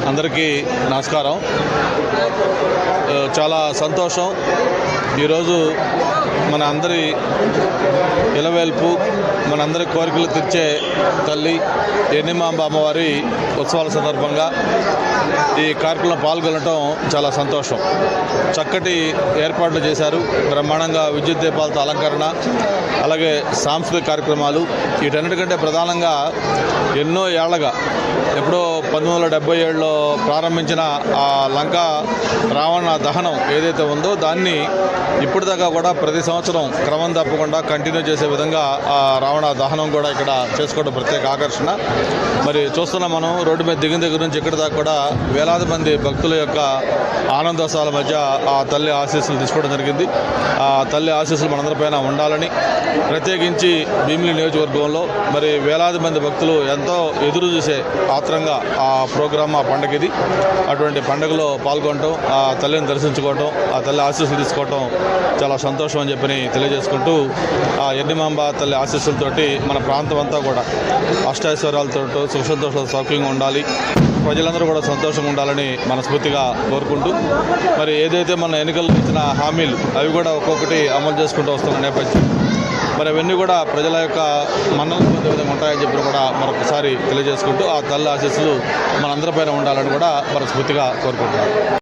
అందరికీ నమస్కారం. చాలా సంతోషం. ఈరోజు మన అందరి ఇలవేల్పు, మనందరి కోరికలు తీర్చే తల్లి ఎన్నిమాంబ అమ్మవారి ఉత్సవాల సందర్భంగా ఈ కార్యక్రమంలో పాల్గొనడం చాలా సంతోషం. చక్కటి ఏర్పాట్లు చేశారు. బ్రహ్మాండంగా విద్యుత్ దీపాలతో అలంకరణ, అలాగే సాంస్కృతిక కార్యక్రమాలు. వీటన్నిటికంటే ప్రధానంగా ఎన్నో ఏళ్లగా, ఎప్పుడో 1977లో ప్రారంభించిన ఆ లంక రావణ దహనం ఏదైతే ఉందో దాన్ని ఇప్పటిదాకా కూడా ప్రతి సంవత్సరం క్రమం తప్పకుండా కంటిన్యూ చేసే విధంగా ఆ రావణ దహనం కూడా ఇక్కడ చేసుకోవడం ప్రత్యేక ఆకర్షణ. మరి చూస్తున్నాం మనం, రోడ్డు మీద దిగిన దగ్గర నుంచి ఇక్కడి దాకా కూడా వేలాది మంది భక్తుల యొక్క ఆనందోత్సవాల మధ్య ఆ తల్లి ఆశీస్సులు తీసుకోవడం జరిగింది. ఆ తల్లి ఆశీస్సులు మనందరిపైన ఉండాలని, ప్రత్యేకించి భీమిలి నియోజకవర్గంలో మరి వేలాది మంది భక్తులు ఎంతో ఎదురు చూసే ఆత్రంగా ఆ ప్రోగ్రాం, ఆ పండుగ ఇది. అటువంటి పండుగలో పాల్గొనడం, ఆ తల్లిని దర్శించుకోవటం, ఆ తల్లి ఆశీస్సులు తీసుకోవటం చాలా సంతోషం అని చెప్పి తెలియజేసుకుంటూ, ఆ ఎన్నిమాంబ తల్లి ఆశీస్సులతోటి మన ప్రాంతం అంతా కూడా అష్టైశ్వర్యాలతో సుఖ సంతోషాలు సౌఖ్యంగా ఉండాలి, ప్రజలందరూ కూడా సంతోషంగా ఉండాలని మనస్ఫూర్తిగా కోరుకుంటూ, మరి ఏదైతే మన ఎన్నికల్లో ఇచ్చిన హామీలు అవి కూడా ఒక్కొక్కటి అమలు చేసుకుంటూ వస్తున్న నేపథ్యం, మరి అవన్నీ కూడా ప్రజల యొక్క మన్నలు పొందే విధంగా ఉంటాయని చెప్పి కూడా మరొకసారి తెలియజేసుకుంటూ, ఆ తల్లి ఆశీస్సులు మనందరిపైన ఉండాలని కూడా మనస్ఫూర్తిగా కోరుకుంటున్నాను.